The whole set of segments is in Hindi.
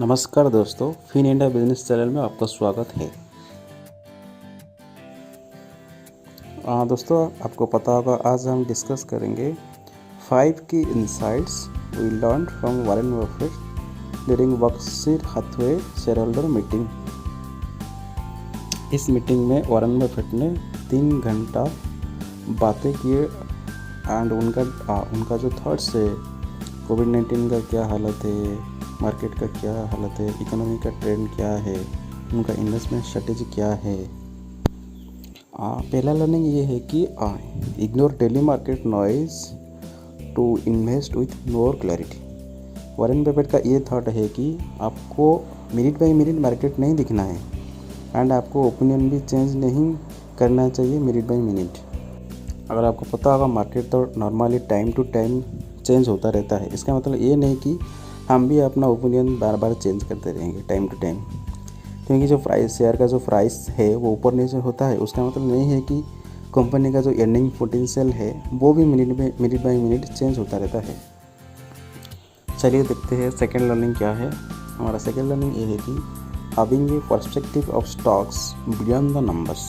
नमस्कार दोस्तों, फिन इंडिया बिजनेस चैनल में आपका स्वागत है। दोस्तों, आपको पता होगा आज हम डिस्कस करेंगे 5 की insights we learn from Warren Buffett during Berkshire Hathaway shareholder meeting. इस मीटिंग में वॉरेन बफेट ने 3 घंटा बातें किए एंड उनका जो थॉट्स है, कोविड-19 का क्या हालत है, मार्केट का क्या हालत है, इकोनॉमी का ट्रेंड क्या है, उनका इन्वेस्टमेंट स्ट्रेटेजी क्या है। पहला लर्निंग ये है कि ignore daily market noise to invest with more clarity. Warren Buffett का ये थॉट है कि आपको मिनट बाई मिनट मार्केट नहीं दिखना है एंड आपको ओपिनियन भी चेंज नहीं करना चाहिए मिनट बाई मिनट। अगर आपको पता होगा, मार्केट तो normally time to time change होता रहता है। इसका मतलब ये नहीं कि हम भी अपना ओपिनियन बार बार चेंज करते रहेंगे टाइम टू टाइम, क्योंकि जो प्राइस शेयर का जो प्राइस है वो ऊपर नीचे होता है। उसका मतलब नहीं है कि कंपनी का जो अर्निंग पोटेंशियल है वो भी मिनट बाई मिनट चेंज होता रहता है। चलिए देखते हैं सेकेंड लर्निंग क्या है। हमारा सेकेंड लर्निंग ये है कि having a perspective of stocks beyond the numbers.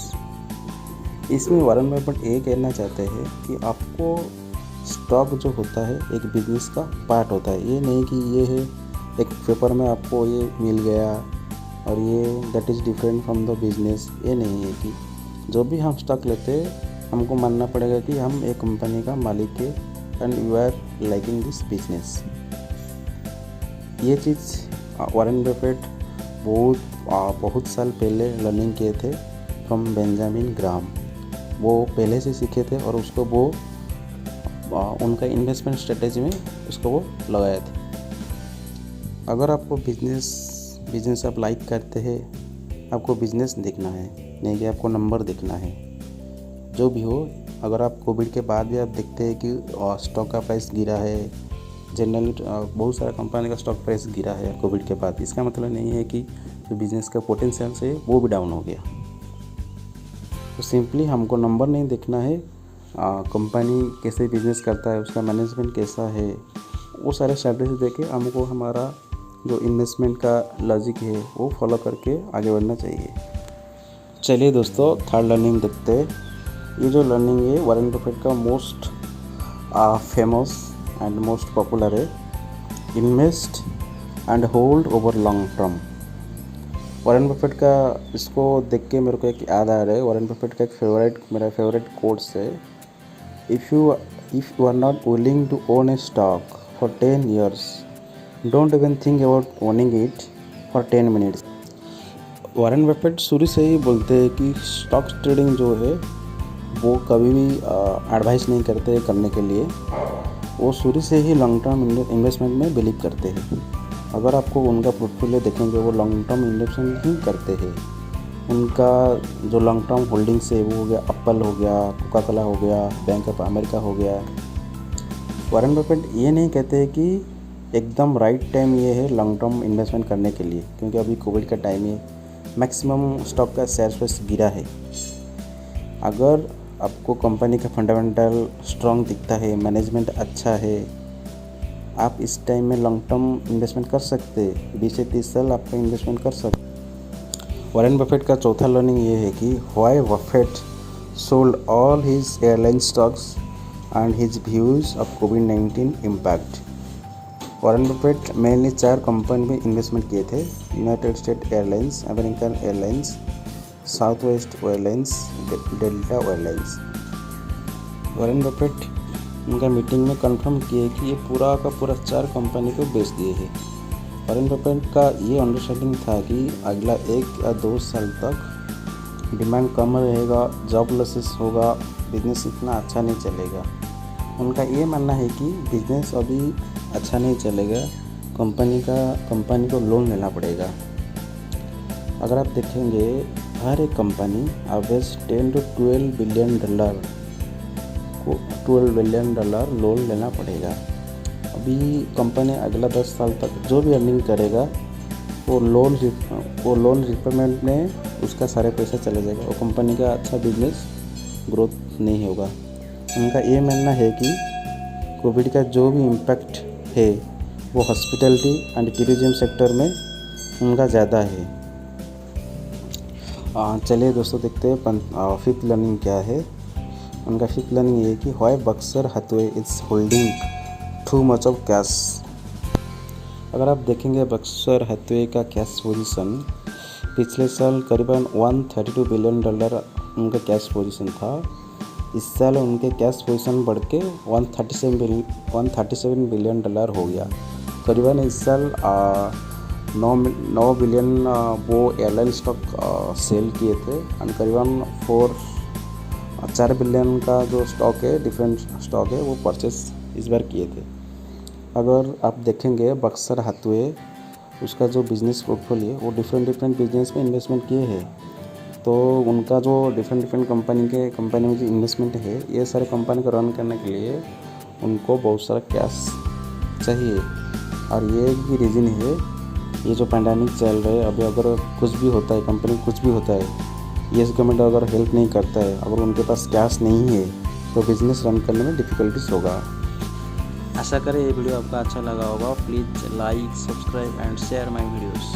इसमें वॉरेन बफेट ये कहना चाहते हैं कि आपको स्टॉक जो होता है एक बिजनेस का पार्ट होता है। ये नहीं कि ये है एक पेपर में आपको ये मिल गया और ये that is different from the business. ये नहीं है कि जो भी हम स्टॉक लेते हैं हमको मानना पड़ेगा कि हम एक कंपनी का मालिक है and you are liking this business. ये चीज़ वॉरेन बफेट बहुत साल पहले लर्निंग किए थे फ्रॉम बेंजामिन ग्राहम। वो पहले से सीखे थे और उसको वो उनका इन्वेस्टमेंट स्ट्रेटेजी में उसको वो लगाए थे। अगर आपको बिजनेस आप लाइक करते हैं, आपको बिजनेस देखना है, नहीं कि आपको नंबर देखना है। जो भी हो, अगर आप कोविड के बाद भी आप देखते हैं कि स्टॉक का प्राइस गिरा है, जनरल बहुत सारा कंपनी का स्टॉक प्राइस गिरा है कोविड के बाद, इसका मतलब नहीं है कि जो बिजनेस का पोटेंशियल है वो भी डाउन हो गया। तो सिंपली हमको नंबर नहीं देखना है, कंपनी कैसे बिजनेस करता है, उसका मैनेजमेंट कैसा है, वो सारे स्ट्रैटेजी देके हमको हमारा जो इन्वेस्टमेंट का लॉजिक है वो फॉलो करके आगे बढ़ना चाहिए। चलिए दोस्तों, थर्ड लर्निंग देखते हैं। ये जो लर्निंग है वॉरेन बफेट का most famous and most popular है, invest and hold over long term. Warren Buffett का इसको देख के मेरे को एक याद आ रहा है। वॉरेन बफेट का मेरा फेवरेट कोट्स है, If you are not willing to own a stock for 10 years, don't even think about owning it for 10 minutes. Warren Buffett शुरू से ही बोलते हैं कि स्टॉक ट्रेडिंग जो है वो कभी भी एडवाइस नहीं करते करने के लिए। वो शुरू से ही लॉन्ग टर्म इन्वेस्टमेंट में बिलीव करते हैं। अगर आपको उनका पोर्टफोलियो देखेंगे, वो लॉन्ग टर्म इन्वेस्टमेंट ही करते हैं। उनका जो लॉन्ग टर्म होल्डिंग्स है वो हो गया एप्पल हो गया, कोका कोला हो गया, बैंक ऑफ अमेरिका हो गया। वॉरेन बफेट ये नहीं कहते कि एकदम राइट टाइम ये है लॉन्ग टर्म इन्वेस्टमेंट करने के लिए, क्योंकि अभी कोविड का टाइम है, मैक्सिमम स्टॉक का शेयर प्राइस गिरा है। अगर आपको कंपनी का फंडामेंटल स्ट्रॉन्ग दिखता है, मैनेजमेंट अच्छा है, आप इस टाइम में लॉन्ग टर्म इन्वेस्टमेंट कर सकते, 20 से 30 साल आपका इन्वेस्टमेंट कर सकते। वॉरेन बफेट का चौथा लर्निंग ये है कि why Buffett sold all his airline stocks and his views of covid impact. Warren Buffett mainly 4 company में इन्वेस्टमेंट किए थे, United state airlines, American airlines, south west airlines, delta airlines. Warren Buffett उनका मीटिंग में कंफर्म किए कि ये पूरा का पूरा 4 कंपनी को बेच दिए हैं। वॉरेन बफेट का ये अंडरस्टैंडिंग था कि अगला 1 या 2 साल तक डिमांड कम रहेगा, जॉब लॉसेस होगा, बिजनेस इतना अच्छा नहीं चलेगा। उनका ये मानना है कि बिजनेस अभी अच्छा नहीं चलेगा, कंपनी को लोन लेना पड़ेगा। अगर आप देखेंगे, हर एक company average $10 to $12 billion loan लेना पड़ेगा। अभी कंपनी अगला 10 साल तक जो भी अर्निंग करेगा वो लोन रिपेमेंट में उसका सारे पैसा चला जाएगा, वो कंपनी का अच्छा बिजनेस ग्रोथ नहीं होगा। उनका ये मानना है कि कोविड का जो भी इम्पैक्ट है वो हॉस्पिटैलिटी एंड टूरिज्म सेक्टर में उनका ज़्यादा है। चलिए दोस्तों देखते हैं फिफ्थ लर्निंग क्या है। उनका फिफ्थ लर्निंग ये है कि why Berkshire Hathaway is holding too much of cash. अगर आप देखेंगे बक्सर हैथवे का कैश पोजीशन पिछले साल करीबन $132 बिलियन उनका कैश पोजीशन था। इस साल उनके कैश पोजीशन बढ़ के $137 बिलियन हो गया। करीबन इस साल 9 बिलियन वो एयरलाइन स्टॉक सेल किए थे और करीबन 4 बिलियन का जो स्टॉक है, डिफरेंट स्टॉक है, वो परचेस इस बार किए थे। अगर आप देखेंगे बक्सर हैथवे उसका जो बिज़नेस पोर्टफोलियो वो डिफरेंट बिजनेस में इन्वेस्टमेंट किए हैं। तो उनका जो डिफरेंट कंपनी में जो इन्वेस्टमेंट है, ये सारे कंपनी को रन करने के लिए उनको बहुत सारा कैश चाहिए। और ये भी रीज़न है, ये जो पैंडेमिक चल रहा है अभी, अगर कुछ भी होता है कंपनी कुछ भी होता है, येस गवर्नमेंट अगर हेल्प नहीं करता है, अगर उनके पास कैश नहीं है तो बिज़नेस रन करने में डिफ़िकल्टीज होगा। आशा करें ये वीडियो आपका अच्छा लगा होगा। Please like, subscribe and share my videos.